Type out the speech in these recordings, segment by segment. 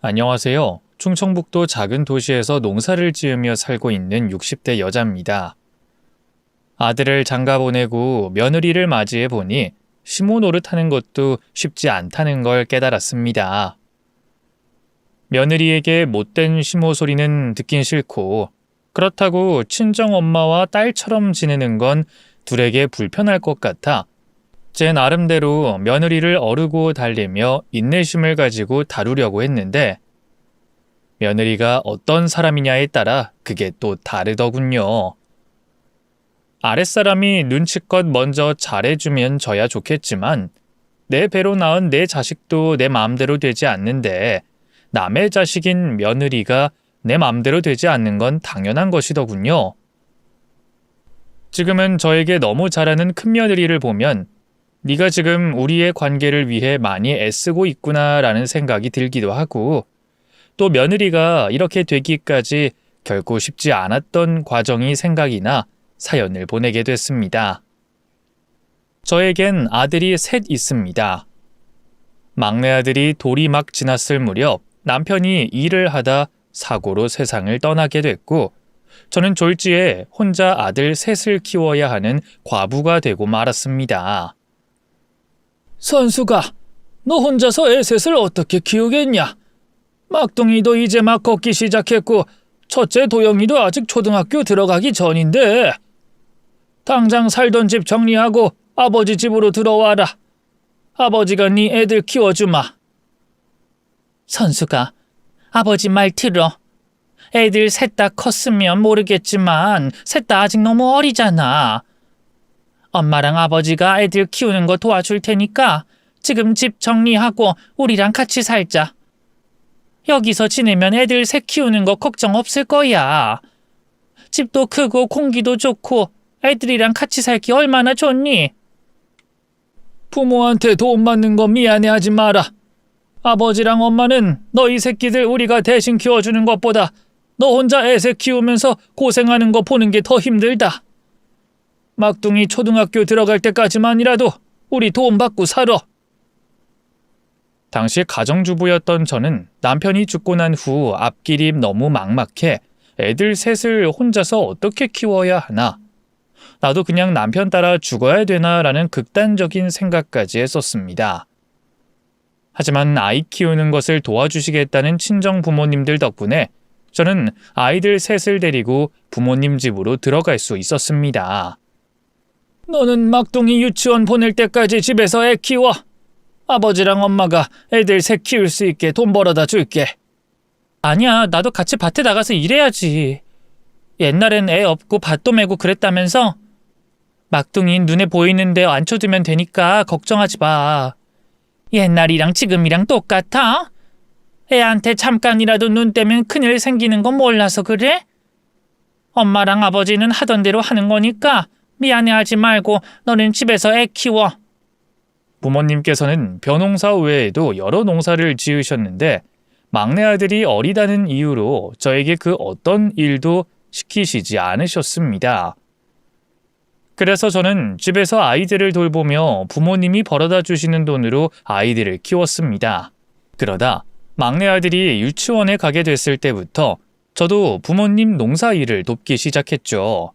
안녕하세요. 충청북도 작은 도시에서 농사를 지으며 살고 있는 60대 여자입니다. 아들을 장가 보내고 며느리를 맞이해 보니 시모 노릇하는 것도 쉽지 않다는 걸 깨달았습니다. 며느리에게 못된 시모 소리는 듣긴 싫고, 그렇다고 친정 엄마와 딸처럼 지내는 건 둘에게 불편할 것 같아 제 나름대로 며느리를 어르고 달래며 인내심을 가지고 다루려고 했는데, 며느리가 어떤 사람이냐에 따라 그게 또 다르더군요. 아랫사람이 눈치껏 먼저 잘해주면 저야 좋겠지만, 내 배로 낳은 내 자식도 내 마음대로 되지 않는데 남의 자식인 며느리가 내 마음대로 되지 않는 건 당연한 것이더군요. 지금은 저에게 너무 잘하는 큰며느리를 보면 네가 지금 우리의 관계를 위해 많이 애쓰고 있구나라는 생각이 들기도 하고, 또 며느리가 이렇게 되기까지 결코 쉽지 않았던 과정이 생각이 나 사연을 보내게 됐습니다. 저에겐 아들이 셋 있습니다. 막내 아들이 돌이 막 지났을 무렵 남편이 일을 하다 사고로 세상을 떠나게 됐고, 저는 졸지에 혼자 아들 셋을 키워야 하는 과부가 되고 말았습니다. 선수가, 너 혼자서 애 셋을 어떻게 키우겠냐? 막둥이도 이제 막 걷기 시작했고 첫째 도영이도 아직 초등학교 들어가기 전인데, 당장 살던 집 정리하고 아버지 집으로 들어와라. 아버지가 네 애들 키워주마. 선수가, 아버지 말 들어. 애들 셋 다 컸으면 모르겠지만 셋 다 아직 너무 어리잖아. 엄마랑 아버지가 애들 키우는 거 도와줄 테니까 지금 집 정리하고 우리랑 같이 살자. 여기서 지내면 애들 셋 키우는 거 걱정 없을 거야. 집도 크고 공기도 좋고 애들이랑 같이 살기 얼마나 좋니? 부모한테 도움 받는 거 미안해하지 마라. 아버지랑 엄마는 너희 새끼들 우리가 대신 키워주는 것보다 너 혼자 애 셋 키우면서 고생하는 거 보는 게 더 힘들다. 막둥이 초등학교 들어갈 때까지만이라도 우리 도움받고 살아. 당시 가정주부였던 저는 남편이 죽고 난 후 앞길이 너무 막막해 애들 셋을 혼자서 어떻게 키워야 하나, 나도 그냥 남편 따라 죽어야 되나라는 극단적인 생각까지 했었습니다. 하지만 아이 키우는 것을 도와주시겠다는 친정 부모님들 덕분에 저는 아이들 셋을 데리고 부모님 집으로 들어갈 수 있었습니다. 너는 막둥이 유치원 보낼 때까지 집에서 애 키워. 아버지랑 엄마가 애들 셋 키울 수 있게 돈 벌어다 줄게. 아니야, 나도 같이 밭에 나가서 일해야지. 옛날엔 애 없고 밭도 메고 그랬다면서? 막둥이 눈에 보이는데 앉혀두면 되니까 걱정하지 마. 옛날이랑 지금이랑 똑같아? 애한테 잠깐이라도 눈 떼면 큰일 생기는 건 몰라서 그래? 엄마랑 아버지는 하던 대로 하는 거니까 미안해하지 말고 너는 집에서 애 키워. 부모님께서는 벼농사 외에도 여러 농사를 지으셨는데 막내 아들이 어리다는 이유로 저에게 그 어떤 일도 시키시지 않으셨습니다. 그래서 저는 집에서 아이들을 돌보며 부모님이 벌어다 주시는 돈으로 아이들을 키웠습니다. 그러다 막내 아들이 유치원에 가게 됐을 때부터 저도 부모님 농사 일을 돕기 시작했죠.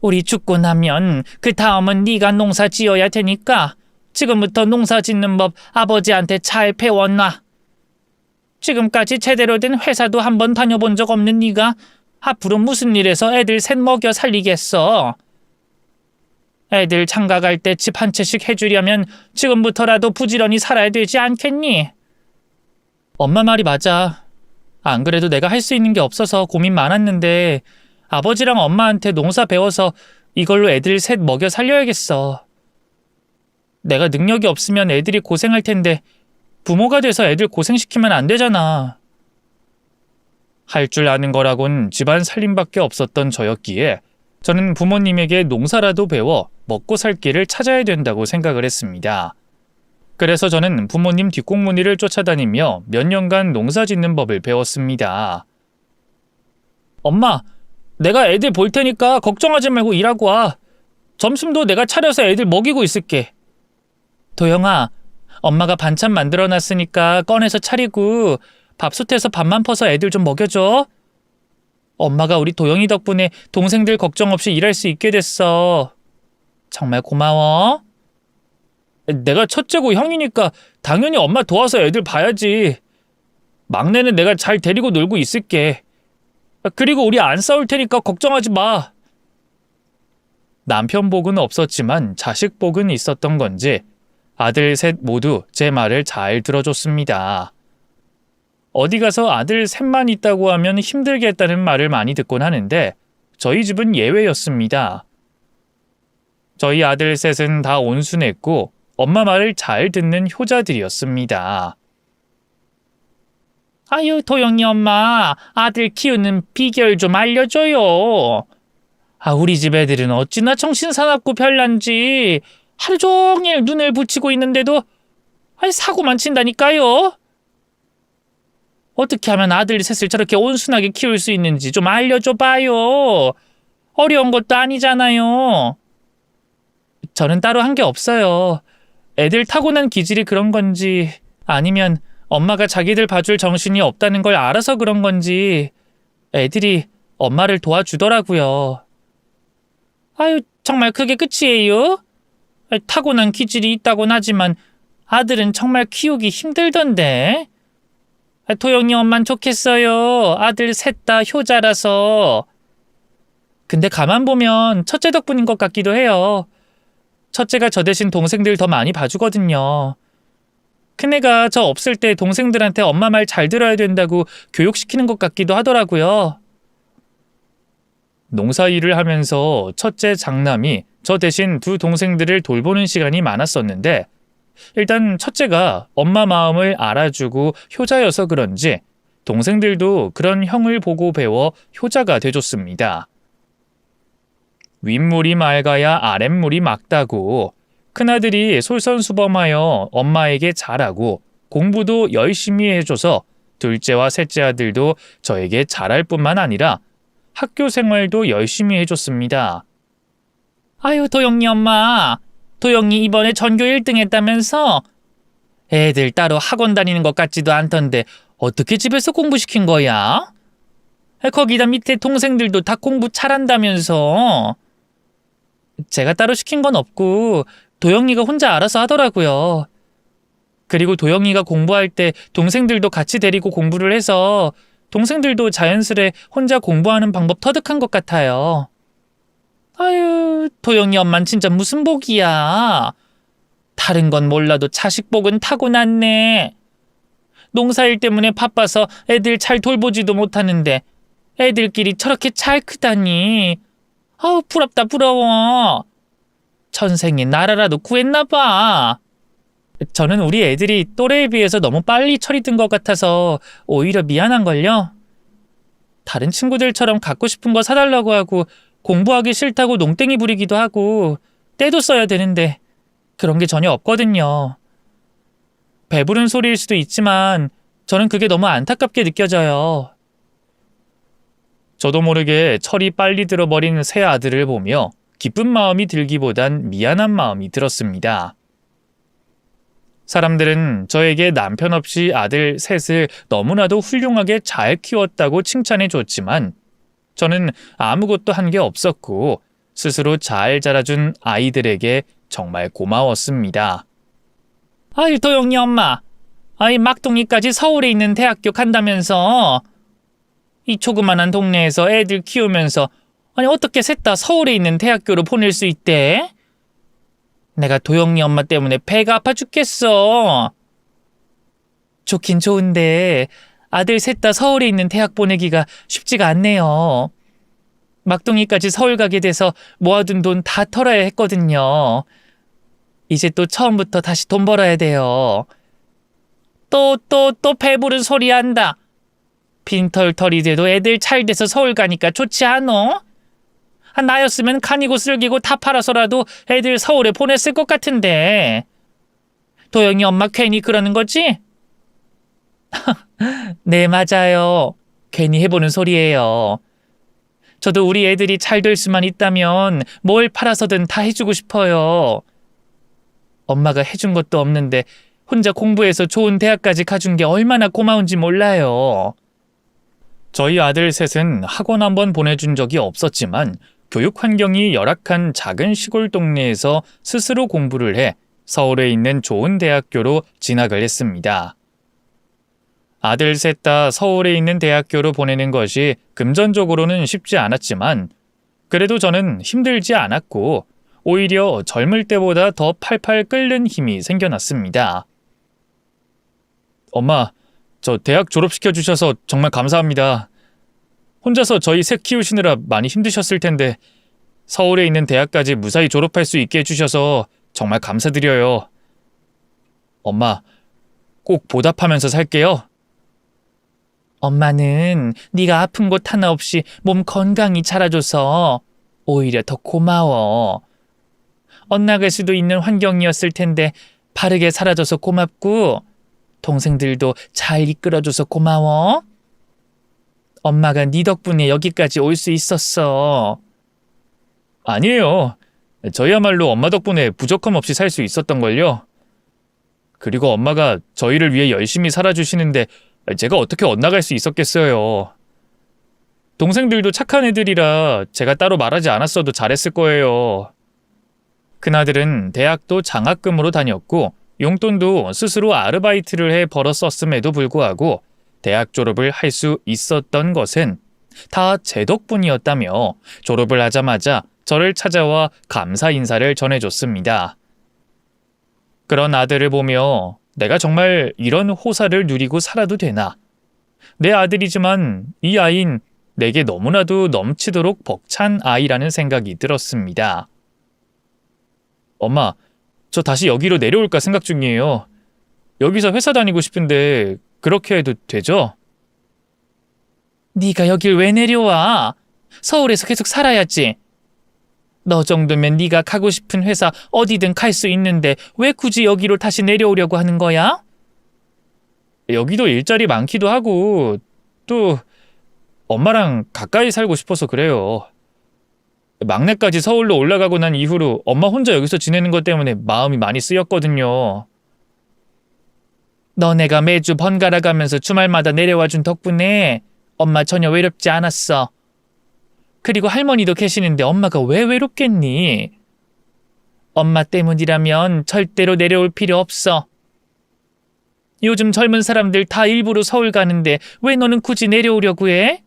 우리 죽고 나면 그 다음은 네가 농사 지어야 되니까 지금부터 농사 짓는 법 아버지한테 잘 배워놔. 지금까지 제대로 된 회사도 한번 다녀본 적 없는 네가 앞으로 무슨 일에서 애들 셋 먹여 살리겠어. 애들 장가 갈 때 집 한 채씩 해주려면 지금부터라도 부지런히 살아야 되지 않겠니? 엄마 말이 맞아. 안 그래도 내가 할 수 있는 게 없어서 고민 많았는데 아버지랑 엄마한테 농사 배워서 이걸로 애들 셋 먹여 살려야겠어. 내가 능력이 없으면 애들이 고생할 텐데 부모가 돼서 애들 고생시키면 안 되잖아. 할 줄 아는 거라곤 집안 살림밖에 없었던 저였기에 저는 부모님에게 농사라도 배워 먹고 살 길을 찾아야 된다고 생각을 했습니다. 그래서 저는 부모님 뒷공무니를 쫓아다니며 몇 년간 농사 짓는 법을 배웠습니다. 엄마, 내가 애들 볼 테니까 걱정하지 말고 일하고 와. 점심도 내가 차려서 애들 먹이고 있을게. 도영아, 엄마가 반찬 만들어놨으니까 꺼내서 차리고 밥솥에서 밥만 퍼서 애들 좀 먹여줘. 엄마가 우리 도영이 덕분에 동생들 걱정 없이 일할 수 있게 됐어. 정말 고마워. 내가 첫째고 형이니까 당연히 엄마 도와서 애들 봐야지. 막내는 내가 잘 데리고 놀고 있을게. 그리고 우리 안 싸울 테니까 걱정하지 마. 남편 복은 없었지만 자식 복은 있었던 건지 아들 셋 모두 제 말을 잘 들어줬습니다. 어디 가서 아들 셋만 있다고 하면 힘들겠다는 말을 많이 듣곤 하는데 저희 집은 예외였습니다. 저희 아들 셋은 다 온순했고 엄마 말을 잘 듣는 효자들이었습니다. 아유, 도영이 엄마, 아들 키우는 비결 좀 알려줘요. 우리 집 애들은 어찌나 정신사납고 별난지 하루 종일 눈을 붙이고 있는데도 사고만 친다니까요. 어떻게 하면 아들 셋을 저렇게 온순하게 키울 수 있는지 좀 알려줘봐요. 어려운 것도 아니잖아요. 저는 따로 한 게 없어요. 애들 타고난 기질이 그런 건지 아니면 엄마가 자기들 봐줄 정신이 없다는 걸 알아서 그런 건지 애들이 엄마를 도와주더라고요. 아유, 정말 그게 끝이에요? 타고난 기질이 있다곤 하지만 아들은 정말 키우기 힘들던데. 도영이 엄만 좋겠어요. 아들 셋 다 효자라서. 근데 가만 보면 첫째 덕분인 것 같기도 해요. 첫째가 저 대신 동생들 더 많이 봐주거든요. 큰애가 저 없을 때 동생들한테 엄마 말 잘 들어야 된다고 교육시키는 것 같기도 하더라고요. 농사일을 하면서 첫째 장남이 저 대신 두 동생들을 돌보는 시간이 많았었는데 일단 첫째가 엄마 마음을 알아주고 효자여서 그런지 동생들도 그런 형을 보고 배워 효자가 돼줬습니다. 윗물이 맑아야 아랫물이 맑다고 큰아들이 솔선수범하여 엄마에게 잘하고 공부도 열심히 해줘서 둘째와 셋째 아들도 저에게 잘할 뿐만 아니라 학교 생활도 열심히 해줬습니다. 아유, 도영이 엄마. 도영이 이번에 전교 1등 했다면서? 애들 따로 학원 다니는 것 같지도 않던데 어떻게 집에서 공부시킨 거야? 거기다 밑에 동생들도 다 공부 잘한다면서. 제가 따로 시킨 건 없고 도영이가 혼자 알아서 하더라고요. 그리고 도영이가 공부할 때 동생들도 같이 데리고 공부를 해서 동생들도 자연스레 혼자 공부하는 방법 터득한 것 같아요. 아유, 도영이 엄만 진짜 무슨 복이야. 다른 건 몰라도 자식 복은 타고났네. 농사일 때문에 바빠서 애들 잘 돌보지도 못하는데 애들끼리 저렇게 잘 크다니. 아우, 부럽다 부러워. 천생에 나라라도 구했나 봐. 저는 우리 애들이 또래에 비해서 너무 빨리 철이 든 것 같아서 오히려 미안한걸요. 다른 친구들처럼 갖고 싶은 거 사달라고 하고 공부하기 싫다고 농땡이 부리기도 하고 때도 써야 되는데 그런 게 전혀 없거든요. 배부른 소리일 수도 있지만 저는 그게 너무 안타깝게 느껴져요. 저도 모르게 철이 빨리 들어버린 새 아들을 보며 기쁜 마음이 들기보단 미안한 마음이 들었습니다. 사람들은 저에게 남편 없이 아들 셋을 너무나도 훌륭하게 잘 키웠다고 칭찬해 줬지만 저는 아무것도 한 게 없었고 스스로 잘 자라준 아이들에게 정말 고마웠습니다. 아이, 도영이 엄마. 아이, 막둥이까지 서울에 있는 대학교 간다면서. 이 조그만한 동네에서 애들 키우면서 어떻게 셋 다 서울에 있는 대학교로 보낼 수 있대? 내가 도영이 엄마 때문에 배가 아파 죽겠어. 좋긴 좋은데 아들 셋 다 서울에 있는 대학 보내기가 쉽지가 않네요. 막둥이까지 서울 가게 돼서 모아둔 돈 다 털어야 했거든요. 이제 또 처음부터 다시 돈 벌어야 돼요. 또 배부른 소리 한다. 빈털털이 돼도 애들 잘 돼서 서울 가니까 좋지 않어? 나였으면 간이고 쓸기고 다 팔아서라도 애들 서울에 보냈을 것 같은데. 도영이 엄마 괜히 그러는 거지? 네, 맞아요. 괜히 해보는 소리예요. 저도 우리 애들이 잘 될 수만 있다면 뭘 팔아서든 다 해주고 싶어요. 엄마가 해준 것도 없는데 혼자 공부해서 좋은 대학까지 가준 게 얼마나 고마운지 몰라요. 저희 아들 셋은 학원 한번 보내준 적이 없었지만 교육 환경이 열악한 작은 시골 동네에서 스스로 공부를 해 서울에 있는 좋은 대학교로 진학을 했습니다. 아들 셋 다 서울에 있는 대학교로 보내는 것이 금전적으로는 쉽지 않았지만 그래도 저는 힘들지 않았고 오히려 젊을 때보다 더 팔팔 끓는 힘이 생겨났습니다. 엄마, 저 대학 졸업시켜 주셔서 정말 감사합니다. 혼자서 저희 셋 키우시느라 많이 힘드셨을 텐데 서울에 있는 대학까지 무사히 졸업할 수 있게 해주셔서 정말 감사드려요. 엄마, 꼭 보답하면서 살게요. 엄마는 네가 아픈 곳 하나 없이 몸 건강히 자라줘서 오히려 더 고마워. 엇나갈 수도 있는 환경이었을 텐데 바르게 살아줘서 고맙고 동생들도 잘 이끌어줘서 고마워. 엄마가 네 덕분에 여기까지 올 수 있었어. 아니에요. 저희야말로 엄마 덕분에 부족함 없이 살 수 있었던걸요. 그리고 엄마가 저희를 위해 열심히 살아주시는데 제가 어떻게 엇나갈 수 있었겠어요. 동생들도 착한 애들이라 제가 따로 말하지 않았어도 잘했을 거예요. 큰아들은 대학도 장학금으로 다녔고 용돈도 스스로 아르바이트를 해 벌어 썼음에도 불구하고 대학 졸업을 할 수 있었던 것은 다 제 덕분이었다며 졸업을 하자마자 저를 찾아와 감사 인사를 전해줬습니다. 그런 아들을 보며 내가 정말 이런 호사를 누리고 살아도 되나? 내 아들이지만 이 아이는 내게 너무나도 넘치도록 벅찬 아이라는 생각이 들었습니다. 엄마, 저 다시 여기로 내려올까 생각 중이에요. 여기서 회사 다니고 싶은데 그렇게 해도 되죠? 네가 여길 왜 내려와? 서울에서 계속 살아야지. 너 정도면 네가 가고 싶은 회사 어디든 갈 수 있는데 왜 굳이 여기로 다시 내려오려고 하는 거야? 여기도 일자리 많기도 하고 또 엄마랑 가까이 살고 싶어서 그래요. 막내까지 서울로 올라가고 난 이후로 엄마 혼자 여기서 지내는 것 때문에 마음이 많이 쓰였거든요. 너네가 매주 번갈아 가면서 주말마다 내려와준 덕분에 엄마 전혀 외롭지 않았어. 그리고 할머니도 계시는데 엄마가 왜 외롭겠니? 엄마 때문이라면 절대로 내려올 필요 없어. 요즘 젊은 사람들 다 일부러 서울 가는데 왜 너는 굳이 내려오려고 해?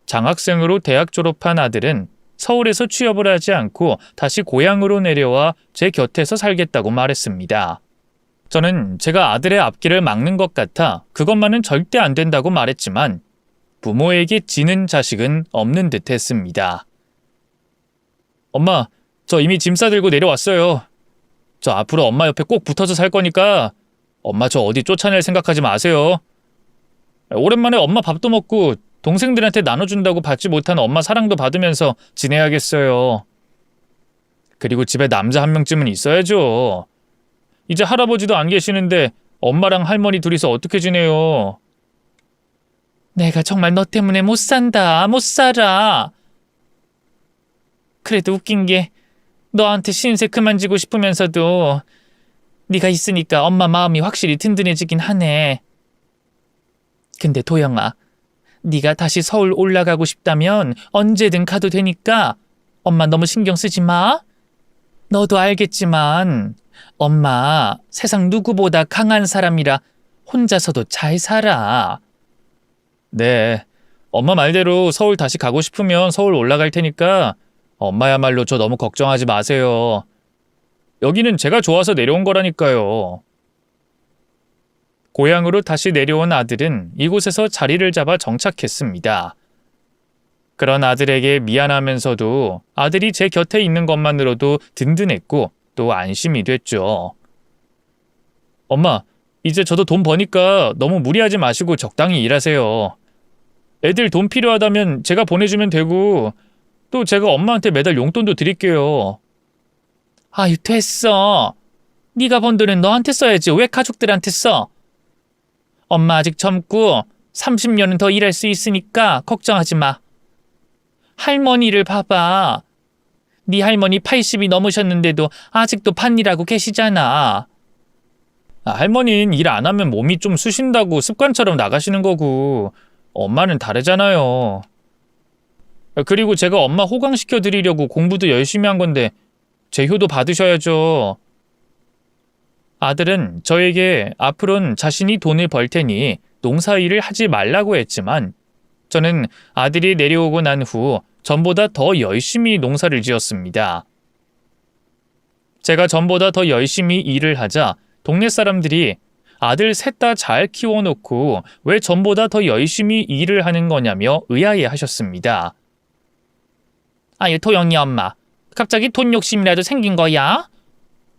장학생으로 대학 졸업한 아들은 서울에서 취업을 하지 않고 다시 고향으로 내려와 제 곁에서 살겠다고 말했습니다. 저는 제가 아들의 앞길을 막는 것 같아 그것만은 절대 안 된다고 말했지만 부모에게 지는 자식은 없는 듯 했습니다. 엄마, 저 이미 짐 싸들고 내려왔어요. 저 앞으로 엄마 옆에 꼭 붙어서 살 거니까 엄마 저 어디 쫓아낼 생각하지 마세요. 오랜만에 엄마 밥도 먹고 동생들한테 나눠준다고 받지 못한 엄마 사랑도 받으면서 지내야겠어요. 그리고 집에 남자 한 명쯤은 있어야죠. 이제 할아버지도 안 계시는데 엄마랑 할머니 둘이서 어떻게 지내요? 내가 정말 너 때문에 못 산다. 못 살아. 그래도 웃긴 게 너한테 신세 그만 지고 싶으면서도 네가 있으니까 엄마 마음이 확실히 든든해지긴 하네. 근데 도영아, 네가 다시 서울 올라가고 싶다면 언제든 가도 되니까 엄마 너무 신경 쓰지 마. 너도 알겠지만 엄마 세상 누구보다 강한 사람이라 혼자서도 잘 살아. 네, 엄마 말대로 서울 다시 가고 싶으면 서울 올라갈 테니까 엄마야말로 저 너무 걱정하지 마세요. 여기는 제가 좋아서 내려온 거라니까요. 고향으로 다시 내려온 아들은 이곳에서 자리를 잡아 정착했습니다. 그런 아들에게 미안하면서도 아들이 제 곁에 있는 것만으로도 든든했고 또 안심이 됐죠. 엄마, 이제 저도 돈 버니까 너무 무리하지 마시고 적당히 일하세요. 애들 돈 필요하다면 제가 보내주면 되고 또 제가 엄마한테 매달 용돈도 드릴게요. 아유, 됐어. 네가 번 돈은 너한테 써야지 왜 가족들한테 써? 엄마 아직 젊고 30년은 더 일할 수 있으니까 걱정하지 마. 할머니를 봐봐. 네 할머니 80이 넘으셨는데도 아직도 밭일하고 계시잖아. 할머니는 일 안 하면 몸이 좀 쑤신다고 습관처럼 나가시는 거고 엄마는 다르잖아요. 그리고 제가 엄마 호강시켜 드리려고 공부도 열심히 한 건데 제 효도 받으셔야죠. 아들은 저에게 앞으로는 자신이 돈을 벌 테니 농사일을 하지 말라고 했지만 저는 아들이 내려오고 난 후 전보다 더 열심히 농사를 지었습니다. 제가 전보다 더 열심히 일을 하자 동네 사람들이 아들 셋 다 잘 키워놓고 왜 전보다 더 열심히 일을 하는 거냐며 의아해 하셨습니다. 아유, 도영이 엄마, 갑자기 돈 욕심이라도 생긴 거야?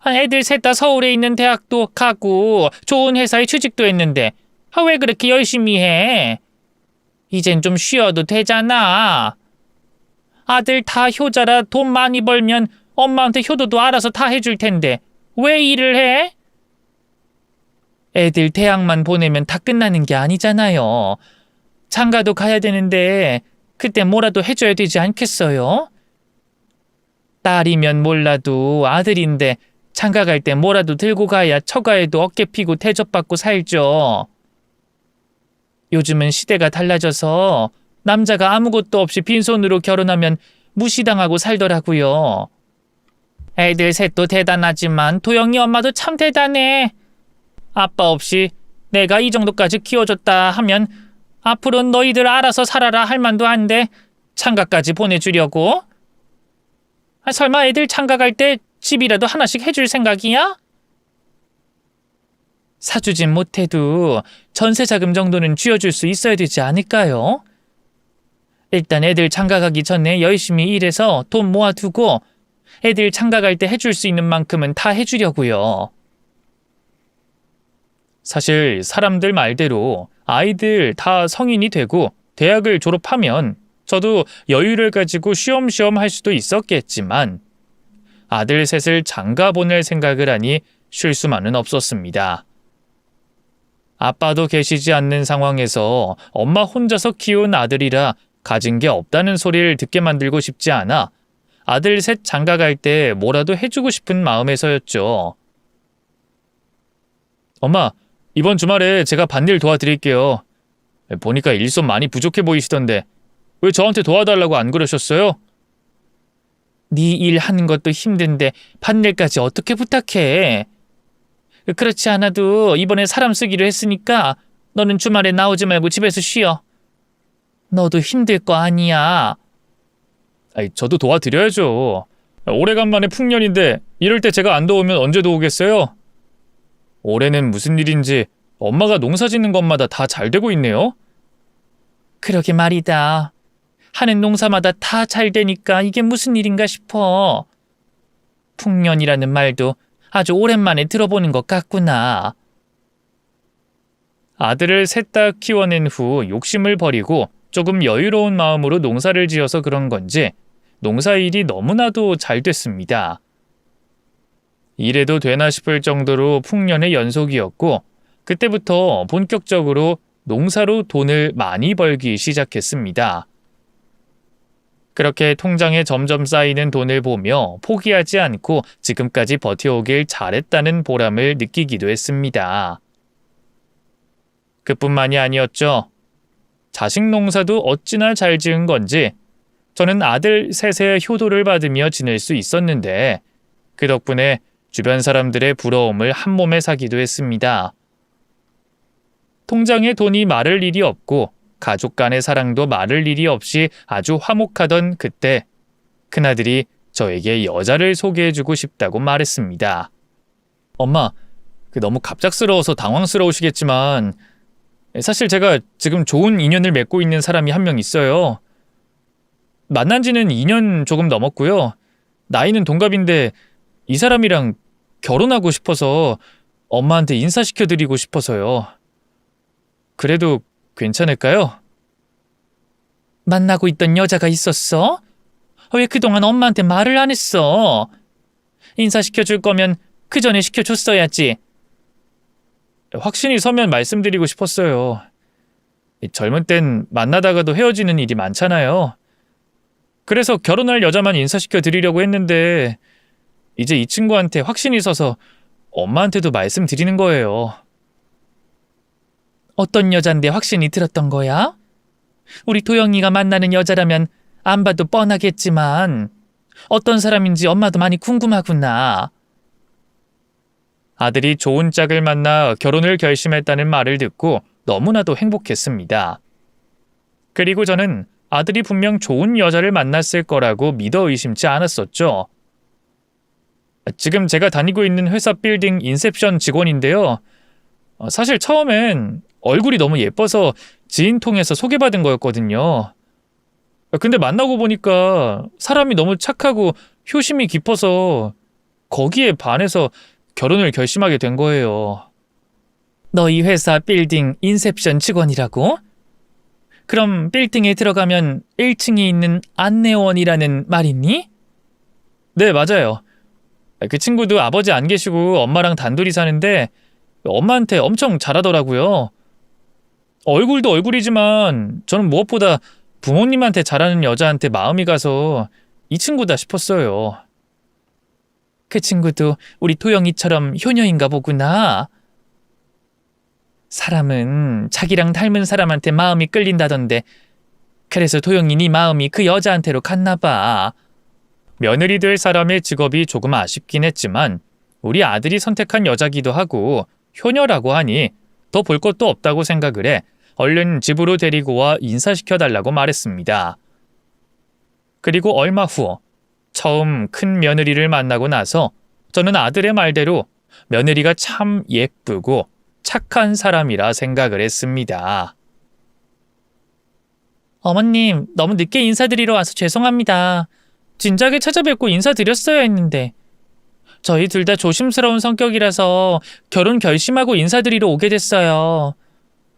애들 셋 다 서울에 있는 대학도 가고 좋은 회사에 취직도 했는데 왜 그렇게 열심히 해? 이젠 좀 쉬어도 되잖아. 아들 다 효자라 돈 많이 벌면 엄마한테 효도도 알아서 다 해줄 텐데 왜 일을 해? 애들 대학만 보내면 다 끝나는 게 아니잖아요. 장가도 가야 되는데 그때 뭐라도 해줘야 되지 않겠어요? 딸이면 몰라도 아들인데 장가 갈 때 뭐라도 들고 가야 처가에도 어깨 피고 대접받고 살죠. 요즘은 시대가 달라져서 남자가 아무것도 없이 빈손으로 결혼하면 무시당하고 살더라고요. 애들 셋도 대단하지만 도영이 엄마도 참 대단해. 아빠 없이 내가 이 정도까지 키워줬다 하면 앞으로는 너희들 알아서 살아라 할 만도 한데 장가까지 보내주려고? 설마 애들 장가 갈 때 집이라도 하나씩 해줄 생각이야? 사주진 못해도 전세자금 정도는 쥐어줄 수 있어야 되지 않을까요? 일단 애들 장가 가기 전에 열심히 일해서 돈 모아두고 애들 장가 갈 때 해줄 수 있는 만큼은 다 해주려고요. 사실 사람들 말대로 아이들 다 성인이 되고 대학을 졸업하면 저도 여유를 가지고 쉬엄쉬엄 할 수도 있었겠지만 아들 셋을 장가 보낼 생각을 하니 쉴 수만은 없었습니다. 아빠도 계시지 않는 상황에서 엄마 혼자서 키운 아들이라 가진 게 없다는 소리를 듣게 만들고 싶지 않아 아들 셋 장가 갈 때 뭐라도 해주고 싶은 마음에서였죠. 엄마, 이번 주말에 제가 밭일 도와드릴게요. 보니까 일손 많이 부족해 보이시던데 왜 저한테 도와달라고 안 그러셨어요? 네 일 하는 것도 힘든데 밭일까지 어떻게 부탁해? 그렇지 않아도 이번에 사람 쓰기로 했으니까 너는 주말에 나오지 말고 집에서 쉬어. 너도 힘들 거 아니야. 저도 도와드려야죠. 오래간만에 풍년인데 이럴 때 제가 안 도우면 언제 도우겠어요? 올해는 무슨 일인지 엄마가 농사 짓는 것마다 다 잘 되고 있네요. 그러게 말이다. 하는 농사마다 다 잘 되니까 이게 무슨 일인가 싶어. 풍년이라는 말도 아주 오랜만에 들어보는 것 같구나. 아들을 셋 다 키워낸 후 욕심을 버리고 조금 여유로운 마음으로 농사를 지어서 그런 건지 농사일이 너무나도 잘 됐습니다. 이래도 되나 싶을 정도로 풍년의 연속이었고 그때부터 본격적으로 농사로 돈을 많이 벌기 시작했습니다. 그렇게 통장에 점점 쌓이는 돈을 보며 포기하지 않고 지금까지 버텨오길 잘했다는 보람을 느끼기도 했습니다. 그뿐만이 아니었죠. 자식 농사도 어찌나 잘 지은 건지 저는 아들 셋의 효도를 받으며 지낼 수 있었는데 그 덕분에 주변 사람들의 부러움을 한 몸에 사기도 했습니다. 통장에 돈이 마를 일이 없고 가족 간의 사랑도 마를 일이 없이 아주 화목하던 그때 큰아들이 저에게 여자를 소개해주고 싶다고 말했습니다. 엄마, 너무 갑작스러워서 당황스러우시겠지만 사실 제가 지금 좋은 인연을 맺고 있는 사람이 한 명 있어요. 만난 지는 2년 조금 넘었고요. 나이는 동갑인데 이 사람이랑 결혼하고 싶어서 엄마한테 인사시켜드리고 싶어서요. 그래도 괜찮을까요? 만나고 있던 여자가 있었어? 왜 그동안 엄마한테 말을 안 했어? 인사시켜줄 거면 그 전에 시켜줬어야지. 확신이 서면 말씀드리고 싶었어요. 젊은 땐 만나다가도 헤어지는 일이 많잖아요. 그래서 결혼할 여자만 인사시켜 드리려고 했는데 이제 이 친구한테 확신이 서서 엄마한테도 말씀드리는 거예요. 어떤 여잔데 확신이 들었던 거야? 우리 도영이가 만나는 여자라면 안 봐도 뻔하겠지만 어떤 사람인지 엄마도 많이 궁금하구나. 아들이 좋은 짝을 만나 결혼을 결심했다는 말을 듣고 너무나도 행복했습니다. 그리고 저는 아들이 분명 좋은 여자를 만났을 거라고 믿어 의심치 않았었죠. 지금 제가 다니고 있는 회사 빌딩 인셉션 직원인데요. 사실 처음엔 얼굴이 너무 예뻐서 지인 통해서 소개받은 거였거든요. 근데 만나고 보니까 사람이 너무 착하고 효심이 깊어서 거기에 반해서 결혼을 결심하게 된 거예요. 너희 회사 빌딩 인셉션 직원이라고? 그럼 빌딩에 들어가면 1층에 있는 안내원이라는 말이니? 네, 맞아요. 그 친구도 아버지 안 계시고 엄마랑 단둘이 사는데 엄마한테 엄청 잘하더라고요. 얼굴도 얼굴이지만 저는 무엇보다 부모님한테 잘하는 여자한테 마음이 가서 이 친구다 싶었어요. 그 친구도 우리 도영이처럼 효녀인가 보구나. 사람은 자기랑 닮은 사람한테 마음이 끌린다던데 그래서 도영이 네 마음이 그 여자한테로 갔나 봐. 며느리 될 사람의 직업이 조금 아쉽긴 했지만 우리 아들이 선택한 여자기도 하고 효녀라고 하니 더 볼 것도 없다고 생각을 해 얼른 집으로 데리고 와 인사시켜달라고 말했습니다. 그리고 얼마 후 처음 큰 며느리를 만나고 나서 저는 아들의 말대로 며느리가 참 예쁘고 착한 사람이라 생각을 했습니다. 어머님, 너무 늦게 인사드리러 와서 죄송합니다. 진작에 찾아뵙고 인사드렸어야 했는데. 저희 둘 다 조심스러운 성격이라서 결혼 결심하고 인사드리러 오게 됐어요.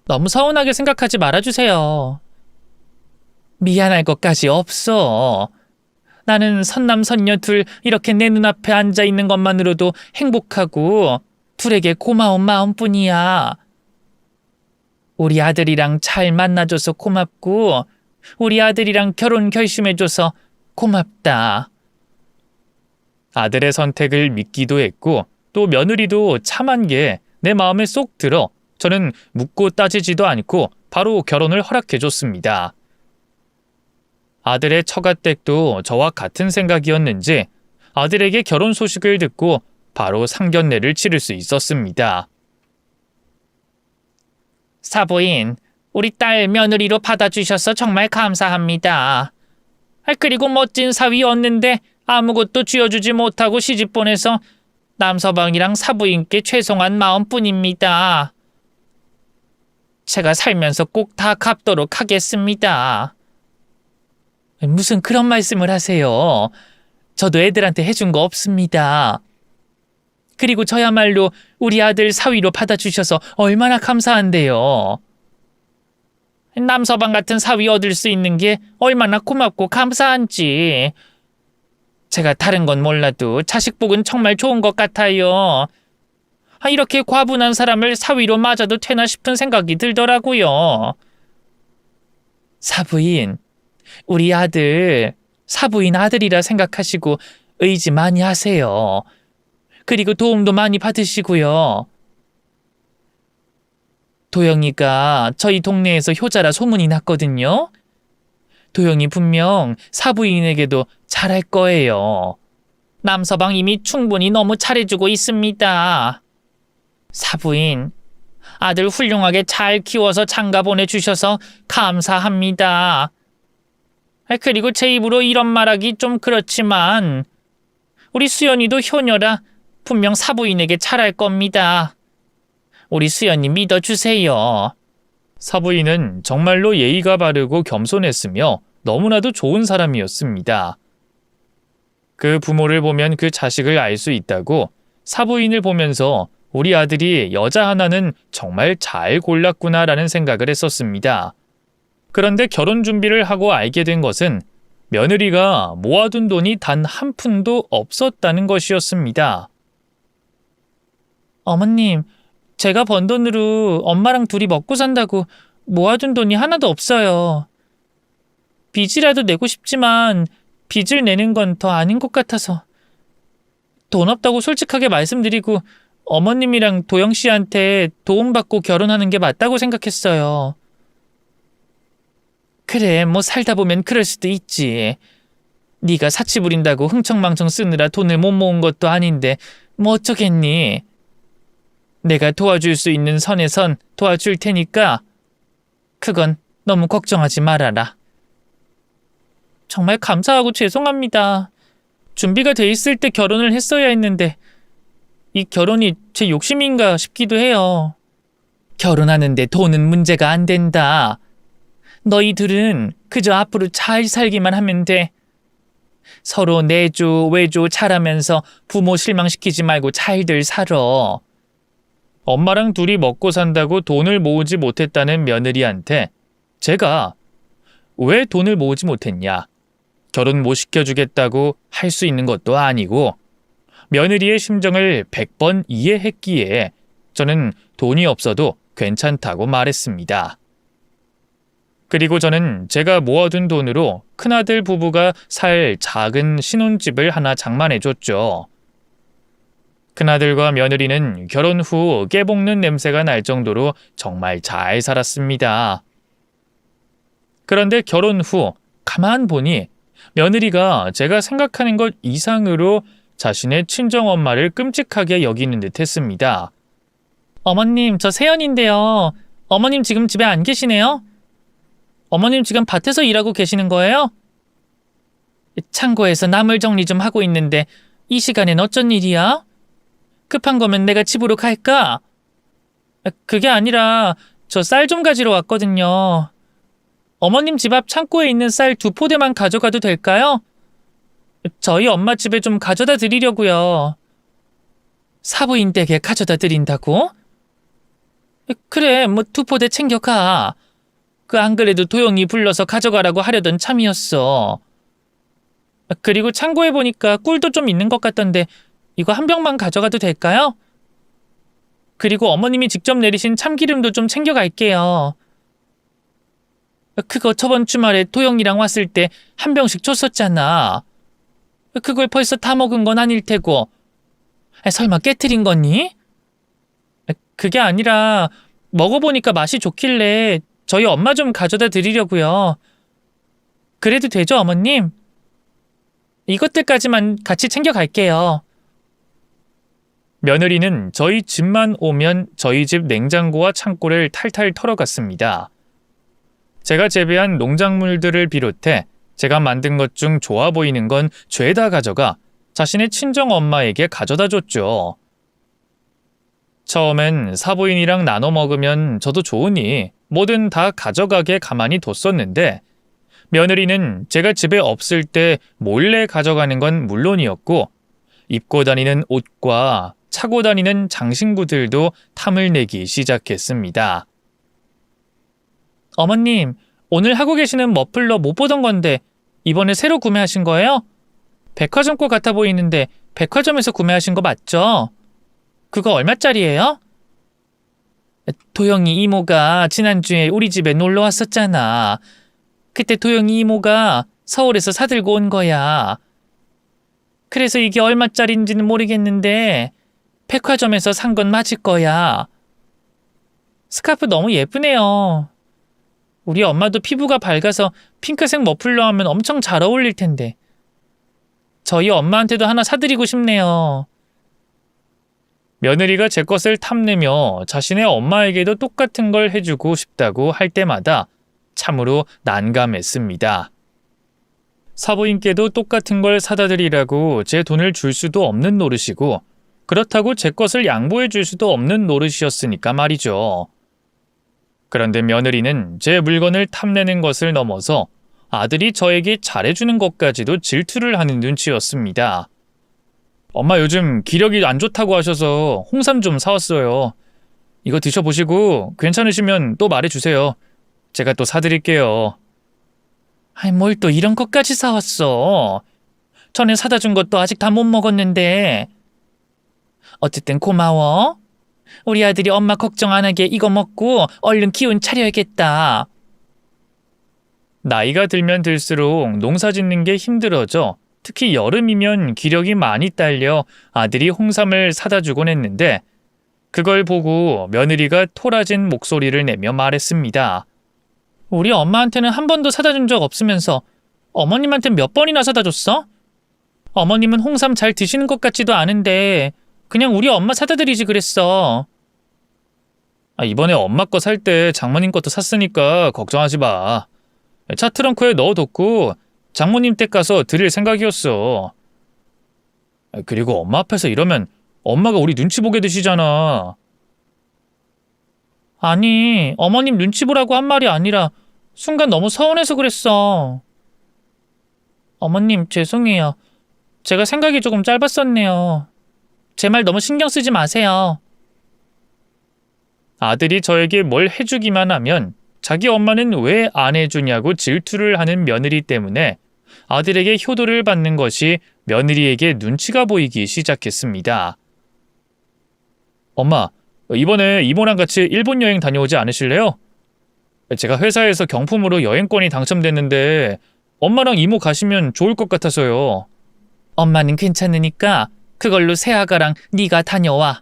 너무 서운하게 생각하지 말아주세요. 미안할 것까지 없어. 나는 선남선녀 둘 이렇게 내 눈앞에 앉아있는 것만으로도 행복하고 둘에게 고마운 마음뿐이야. 우리 아들이랑 잘 만나줘서 고맙고 우리 아들이랑 결혼 결심해줘서 고맙다. 아들의 선택을 믿기도 했고 또 며느리도 참한 게 내 마음에 쏙 들어 저는 묻고 따지지도 않고 바로 결혼을 허락해줬습니다. 아들의 처가댁도 저와 같은 생각이었는지 아들에게 결혼 소식을 듣고 바로 상견례를 치를 수 있었습니다. 사부인, 우리 딸 며느리로 받아주셔서 정말 감사합니다. 그리고 멋진 사위 얻는데 아무것도 쥐어주지 못하고 시집 보내서 남서방이랑 사부인께 죄송한 마음뿐입니다. 제가 살면서 꼭 다 갚도록 하겠습니다. 무슨 그런 말씀을 하세요. 저도 애들한테 해준 거 없습니다. 그리고 저야말로 우리 아들 사위로 받아주셔서 얼마나 감사한데요. 남서방 같은 사위 얻을 수 있는 게 얼마나 고맙고 감사한지. 제가 다른 건 몰라도 자식복은 정말 좋은 것 같아요. 이렇게 과분한 사람을 사위로 맞아도 되나 싶은 생각이 들더라고요. 사부인, 우리 아들 사부인 아들이라 생각하시고 의지 많이 하세요. 그리고 도움도 많이 받으시고요. 도영이가 저희 동네에서 효자라 소문이 났거든요. 도영이 분명 사부인에게도 잘할 거예요. 남서방 이미 충분히 너무 잘해주고 있습니다. 사부인, 아들 훌륭하게 잘 키워서 장가 보내주셔서 감사합니다. 그리고 제 입으로 이런 말하기 좀 그렇지만 우리 수연이도 효녀라 분명 사부인에게 잘할 겁니다. 우리 수연이 믿어주세요. 사부인은 정말로 예의가 바르고 겸손했으며 너무나도 좋은 사람이었습니다. 그 부모를 보면 그 자식을 알 수 있다고 사부인을 보면서 우리 아들이 여자 하나는 정말 잘 골랐구나라는 생각을 했었습니다. 그런데 결혼 준비를 하고 알게 된 것은 며느리가 모아둔 돈이 단 한 푼도 없었다는 것이었습니다. 어머님, 제가 번 돈으로 엄마랑 둘이 먹고 산다고 모아둔 돈이 하나도 없어요. 빚이라도 내고 싶지만 빚을 내는 건 더 아닌 것 같아서 돈 없다고 솔직하게 말씀드리고 어머님이랑 도영 씨한테 도움받고 결혼하는 게 맞다고 생각했어요. 그래, 뭐 살다 보면 그럴 수도 있지. 네가 사치 부린다고 흥청망청 쓰느라 돈을 못 모은 것도 아닌데 뭐 어쩌겠니? 내가 도와줄 수 있는 선에선 도와줄 테니까 그건 너무 걱정하지 말아라. 정말 감사하고 죄송합니다. 준비가 돼 있을 때 결혼을 했어야 했는데 이 결혼이 제 욕심인가 싶기도 해요. 결혼하는데 돈은 문제가 안 된다. 너희들은 그저 앞으로 잘 살기만 하면 돼. 서로 내조 외조 잘하면서 부모 실망시키지 말고 잘들 살아. 엄마랑 둘이 먹고 산다고 돈을 모으지 못했다는 며느리한테 제가 왜 돈을 모으지 못했냐? 결혼 못 시켜주겠다고 할 수 있는 것도 아니고 며느리의 심정을 100번 이해했기에 저는 돈이 없어도 괜찮다고 말했습니다. 그리고 저는 제가 모아둔 돈으로 큰아들 부부가 살 작은 신혼집을 하나 장만해줬죠. 큰아들과 며느리는 결혼 후 깨볶는 냄새가 날 정도로 정말 잘 살았습니다. 그런데 결혼 후 가만 보니 며느리가 제가 생각하는 것 이상으로 자신의 친정엄마를 끔찍하게 여기는 듯 했습니다. 어머님, 저 세연인데요. 어머님 지금 집에 안 계시네요? 어머님 지금 밭에서 일하고 계시는 거예요? 창고에서 나물 정리 좀 하고 있는데 이 시간엔 어쩐 일이야? 급한 거면 내가 집으로 갈까? 그게 아니라 저 쌀 좀 가지러 왔거든요. 어머님 집 앞 창고에 있는 쌀 2포대만 가져가도 될까요? 저희 엄마 집에 좀 가져다 드리려고요. 사부인 댁에 가져다 드린다고? 그래, 뭐 2포대 챙겨가. 그 안 그래도 도영이 불러서 가져가라고 하려던 참이었어. 그리고 창고에 보니까 꿀도 좀 있는 것 같던데 이거 한 병만 가져가도 될까요? 그리고 어머님이 직접 내리신 참기름도 좀 챙겨갈게요. 그거 저번 주말에 도영이랑 왔을 때 한 병씩 줬었잖아. 그걸 벌써 다 먹은 건 아닐 테고. 설마 깨트린 거니? 그게 아니라 먹어보니까 맛이 좋길래 저희 엄마 좀 가져다 드리려고요. 그래도 되죠, 어머님? 이것들까지만 같이 챙겨갈게요. 며느리는 저희 집만 오면 저희 집 냉장고와 창고를 탈탈 털어갔습니다. 제가 재배한 농작물들을 비롯해 제가 만든 것 중 좋아 보이는 건 죄다 가져가 자신의 친정 엄마에게 가져다 줬죠. 처음엔 사부인이랑 나눠 먹으면 저도 좋으니 뭐든 다 가져가게 가만히 뒀었는데 며느리는 제가 집에 없을 때 몰래 가져가는 건 물론이었고 입고 다니는 옷과 차고 다니는 장신구들도 탐을 내기 시작했습니다. 어머님, 오늘 하고 계시는 머플러 못 보던 건데 이번에 새로 구매하신 거예요? 백화점 거 같아 보이는데 백화점에서 구매하신 거 맞죠? 그거 얼마짜리예요? 도영이 이모가 지난주에 우리 집에 놀러 왔었잖아. 그때 도영이 이모가 서울에서 사들고 온 거야. 그래서 이게 얼마짜리인지는 모르겠는데 백화점에서 산 건 맞을 거야. 스카프 너무 예쁘네요. 우리 엄마도 피부가 밝아서 핑크색 머플러 하면 엄청 잘 어울릴 텐데. 저희 엄마한테도 하나 사드리고 싶네요. 며느리가 제 것을 탐내며 자신의 엄마에게도 똑같은 걸 해주고 싶다고 할 때마다 참으로 난감했습니다. 사부인께도 똑같은 걸 사다 드리라고 제 돈을 줄 수도 없는 노릇이고 그렇다고 제 것을 양보해 줄 수도 없는 노릇이었으니까 말이죠. 그런데 며느리는 제 물건을 탐내는 것을 넘어서 아들이 저에게 잘해주는 것까지도 질투를 하는 눈치였습니다. 엄마 요즘 기력이 안 좋다고 하셔서 홍삼 좀 사왔어요. 이거 드셔보시고 괜찮으시면 또 말해주세요. 제가 또 사드릴게요. 아이, 뭘 또 이런 것까지 사왔어. 전에 사다 준 것도 아직 다 못 먹었는데. 어쨌든 고마워. 우리 아들이 엄마 걱정 안 하게 이거 먹고 얼른 기운 차려야겠다. 나이가 들면 들수록 농사 짓는 게 힘들어져 특히 여름이면 기력이 많이 딸려 아들이 홍삼을 사다 주곤 했는데 그걸 보고 며느리가 토라진 목소리를 내며 말했습니다. 우리 엄마한테는 한 번도 사다 준 적 없으면서 어머님한테 몇 번이나 사다 줬어? 어머님은 홍삼 잘 드시는 것 같지도 않은데 그냥 우리 엄마 사다 드리지 그랬어. 이번에 엄마 거 살 때 장모님 것도 샀으니까 걱정하지 마. 차 트렁크에 넣어뒀고 장모님 댁 가서 드릴 생각이었어. 그리고 엄마 앞에서 이러면 엄마가 우리 눈치 보게 되시잖아. 아니, 어머님 눈치 보라고 한 말이 아니라 순간 너무 서운해서 그랬어. 어머님, 죄송해요. 제가 생각이 조금 짧았었네요. 제 말 너무 신경 쓰지 마세요. 아들이 저에게 뭘 해주기만 하면 자기 엄마는 왜 안 해주냐고 질투를 하는 며느리 때문에 아들에게 효도를 받는 것이 며느리에게 눈치가 보이기 시작했습니다. 엄마, 이번에 이모랑 같이 일본 여행 다녀오지 않으실래요? 제가 회사에서 경품으로 여행권이 당첨됐는데 엄마랑 이모 가시면 좋을 것 같아서요. 엄마는 괜찮으니까 그걸로 새아가랑 네가 다녀와.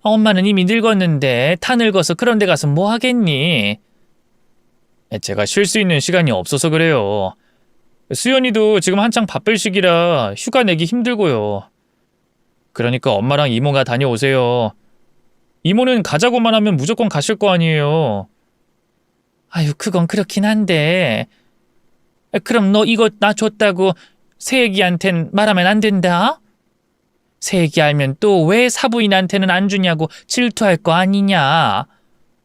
엄마는 이미 늙었는데 다 늙어서 그런 데 가서 뭐 하겠니? 제가 쉴 수 있는 시간이 없어서 그래요. 수연이도 지금 한창 바쁠 시기라 휴가 내기 힘들고요. 그러니까 엄마랑 이모가 다녀오세요. 이모는 가자고만 하면 무조건 가실 거 아니에요. 아유, 그건 그렇긴 한데. 그럼 너 이거 나 줬다고 새애기한텐 말하면 안 된다? 새애기 알면 또 왜 사부인한테는 안 주냐고 질투할 거 아니냐.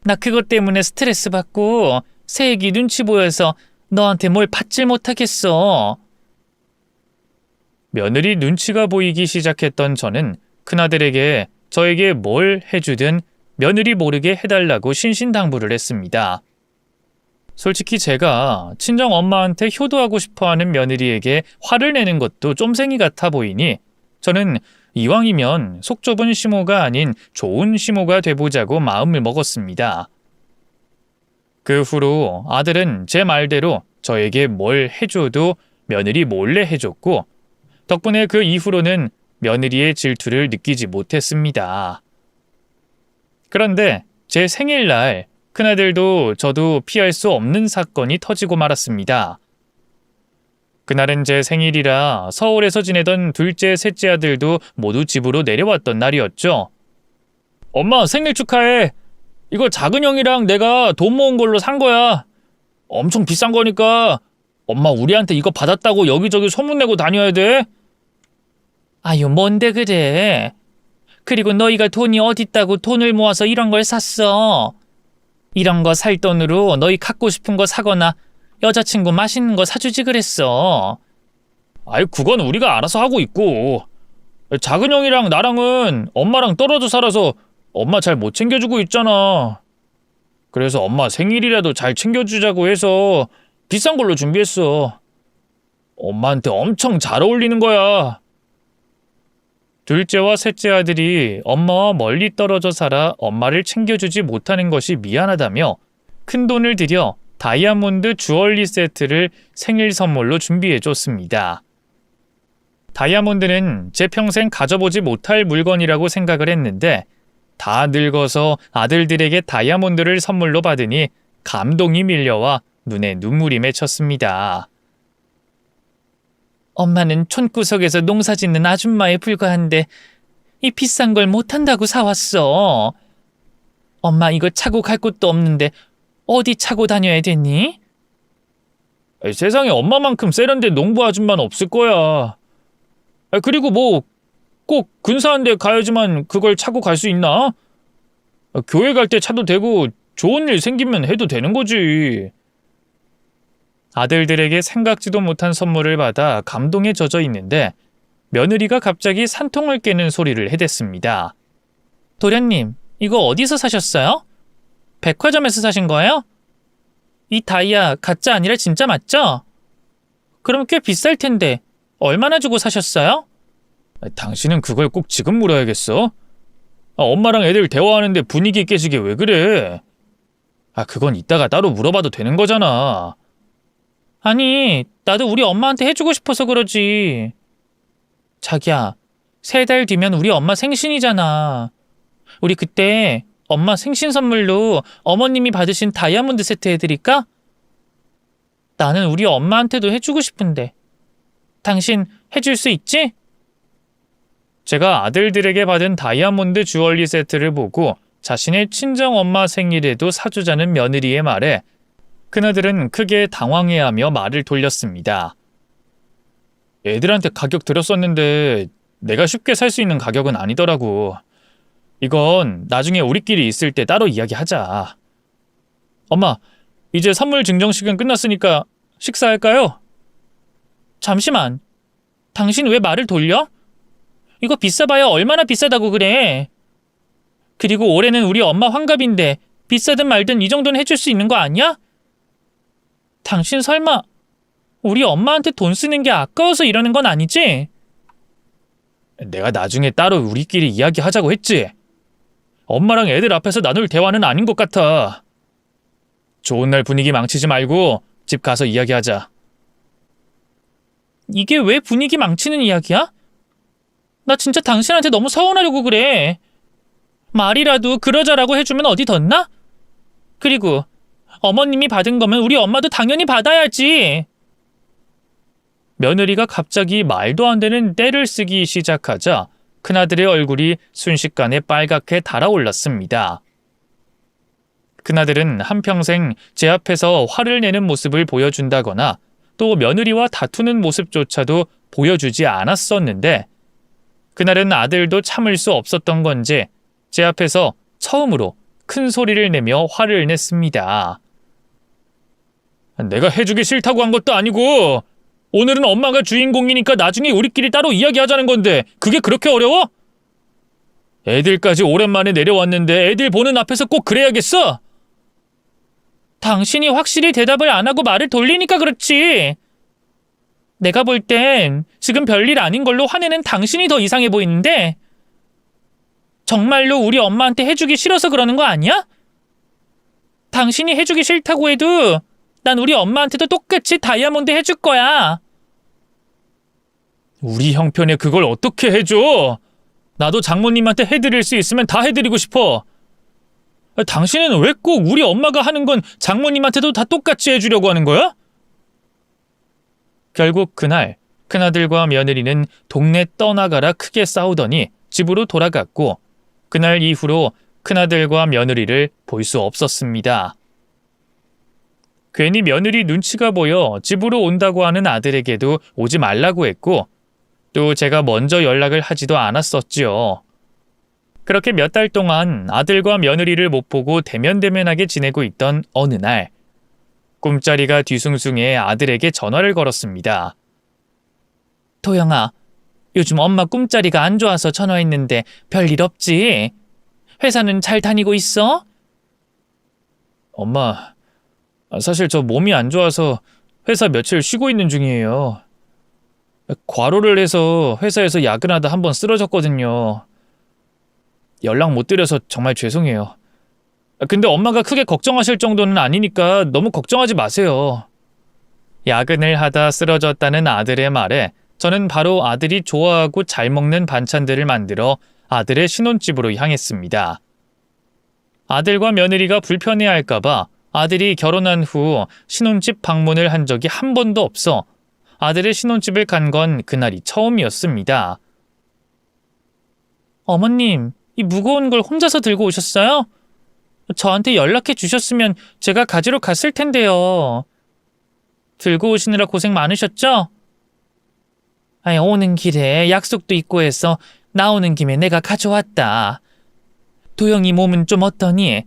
나 그것 때문에 스트레스 받고 새애기 눈치 보여서 너한테 뭘 받질 못하겠어. 며느리 눈치가 보이기 시작했던 저는 큰아들에게 저에게 뭘 해주든 며느리 모르게 해달라고 신신당부를 했습니다. 솔직히 제가 친정 엄마한테 효도하고 싶어하는 며느리에게 화를 내는 것도 쫌생이 같아 보이니 저는 이왕이면 속 좁은 시모가 아닌 좋은 시모가 돼보자고 마음을 먹었습니다. 그 후로 아들은 제 말대로 저에게 뭘 해줘도 며느리 몰래 해줬고 덕분에 그 이후로는 며느리의 질투를 느끼지 못했습니다. 그런데 제 생일날 큰아들도 저도 피할 수 없는 사건이 터지고 말았습니다. 그날은 제 생일이라 서울에서 지내던 둘째, 셋째 아들도 모두 집으로 내려왔던 날이었죠. 엄마 생일 축하해. 이거 작은 형이랑 내가 돈 모은 걸로 산 거야. 엄청 비싼 거니까 엄마 우리한테 이거 받았다고 여기저기 소문내고 다녀야 돼. 아유, 뭔데 그래. 그리고 너희가 돈이 어딨다고 돈을 모아서 이런 걸 샀어. 이런 거 살 돈으로 너희 갖고 싶은 거 사거나 여자친구 맛있는 거 사주지 그랬어. 아이 그건 우리가 알아서 하고 있고 작은 형이랑 나랑은 엄마랑 떨어져 살아서 엄마 잘 못 챙겨주고 있잖아. 그래서 엄마 생일이라도 잘 챙겨주자고 해서 비싼 걸로 준비했어. 엄마한테 엄청 잘 어울리는 거야. 둘째와 셋째 아들이 엄마와 멀리 떨어져 살아 엄마를 챙겨주지 못하는 것이 미안하다며 큰돈을 들여 다이아몬드 주얼리 세트를 생일 선물로 준비해줬습니다. 다이아몬드는 제 평생 가져보지 못할 물건이라고 생각을 했는데 다 늙어서 아들들에게 다이아몬드를 선물로 받으니 감동이 밀려와 눈에 눈물이 맺혔습니다. 엄마는 촌구석에서 농사 짓는 아줌마에 불과한데 이 비싼 걸 못한다고 사왔어. 엄마 이거 차고 갈 곳도 없는데 어디 차고 다녀야 되니? 세상에 엄마만큼 세련된 농부 아줌마는 없을 거야. 그리고 뭐 꼭 근사한 데 가야지만 그걸 차고 갈 수 있나? 교회 갈 때 차도 되고 좋은 일 생기면 해도 되는 거지. 아들들에게 생각지도 못한 선물을 받아 감동에 젖어 있는데 며느리가 갑자기 산통을 깨는 소리를 해댔습니다. 도련님, 이거 어디서 사셨어요? 백화점에서 사신 거예요? 이 다이아 가짜 아니라 진짜 맞죠? 그럼 꽤 비쌀 텐데 얼마나 주고 사셨어요? 당신은 그걸 꼭 지금 물어야겠어? 엄마랑 애들 대화하는데 분위기 깨지게 왜 그래? 그건 이따가 따로 물어봐도 되는 거잖아. 아니, 나도 우리 엄마한테 해주고 싶어서 그러지. 자기야, 3달 뒤면 우리 엄마 생신이잖아. 우리 그때 엄마 생신 선물로 어머님이 받으신 다이아몬드 세트 해드릴까? 나는 우리 엄마한테도 해주고 싶은데. 당신 해줄 수 있지? 제가 아들들에게 받은 다이아몬드 주얼리 세트를 보고 자신의 친정엄마 생일에도 사주자는 며느리의 말에 큰아들은 크게 당황해하며 말을 돌렸습니다. 애들한테 가격 들었었는데 내가 쉽게 살 수 있는 가격은 아니더라고. 이건 나중에 우리끼리 있을 때 따로 이야기하자. 엄마, 이제 선물 증정식은 끝났으니까 식사할까요? 잠시만. 당신 왜 말을 돌려? 이거 비싸봐야 얼마나 비싸다고 그래. 그리고 올해는 우리 엄마 환갑인데 비싸든 말든 이 정도는 해줄 수 있는 거 아니야? 당신 설마 우리 엄마한테 돈 쓰는 게 아까워서 이러는 건 아니지? 내가 나중에 따로 우리끼리 이야기하자고 했지. 엄마랑 애들 앞에서 나눌 대화는 아닌 것 같아. 좋은 날 분위기 망치지 말고 집 가서 이야기하자. 이게 왜 분위기 망치는 이야기야? 나 진짜 당신한테 너무 서운하려고 그래. 말이라도 그러자라고 해주면 어디 덧나? 그리고 어머님이 받은 거면 우리 엄마도 당연히 받아야지. 며느리가 갑자기 말도 안 되는 떼를 쓰기 시작하자 큰아들의 얼굴이 순식간에 빨갛게 달아올랐습니다. 큰아들은 한평생 제 앞에서 화를 내는 모습을 보여준다거나 또 며느리와 다투는 모습조차도 보여주지 않았었는데 그날은 아들도 참을 수 없었던 건지 제 앞에서 처음으로 큰 소리를 내며 화를 냈습니다. 내가 해주기 싫다고 한 것도 아니고 오늘은 엄마가 주인공이니까 나중에 우리끼리 따로 이야기하자는 건데 그게 그렇게 어려워? 애들까지 오랜만에 내려왔는데 애들 보는 앞에서 꼭 그래야겠어? 당신이 확실히 대답을 안 하고 말을 돌리니까 그렇지. 내가 볼 땐 지금 별일 아닌 걸로 화내는 당신이 더 이상해 보이는데 정말로 우리 엄마한테 해주기 싫어서 그러는 거 아니야? 당신이 해주기 싫다고 해도 난 우리 엄마한테도 똑같이 다이아몬드 해줄 거야. 우리 형편에 그걸 어떻게 해줘? 나도 장모님한테 해드릴 수 있으면 다 해드리고 싶어. 당신은 왜 꼭 우리 엄마가 하는 건 장모님한테도 다 똑같이 해주려고 하는 거야? 결국 그날 큰아들과 며느리는 동네 떠나가라 크게 싸우더니 집으로 돌아갔고 그날 이후로 큰아들과 며느리를 볼 수 없었습니다. 괜히 며느리 눈치가 보여 집으로 온다고 하는 아들에게도 오지 말라고 했고 또 제가 먼저 연락을 하지도 않았었지요. 그렇게 몇 달 동안 아들과 며느리를 못 보고 대면대면하게 지내고 있던 어느 날 꿈자리가 뒤숭숭해 아들에게 전화를 걸었습니다. 도영아, 요즘 엄마 꿈자리가 안 좋아서 전화했는데 별일 없지? 회사는 잘 다니고 있어? 엄마, 사실 저 몸이 안 좋아서 회사 며칠 쉬고 있는 중이에요. 과로를 해서 회사에서 야근하다 한번 쓰러졌거든요. 연락 못 드려서 정말 죄송해요. 근데 엄마가 크게 걱정하실 정도는 아니니까 너무 걱정하지 마세요. 야근을 하다 쓰러졌다는 아들의 말에 저는 바로 아들이 좋아하고 잘 먹는 반찬들을 만들어 아들의 신혼집으로 향했습니다. 아들과 며느리가 불편해할까봐 아들이 결혼한 후 신혼집 방문을 한 적이 한 번도 없어 아들의 신혼집을 간 건 그날이 처음이었습니다. 어머님, 이 무거운 걸 혼자서 들고 오셨어요? 저한테 연락해 주셨으면 제가 가지러 갔을 텐데요. 들고 오시느라 고생 많으셨죠? 아니, 오는 길에 약속도 있고 해서 나오는 김에 내가 가져왔다. 도영이 몸은 좀 어떠니?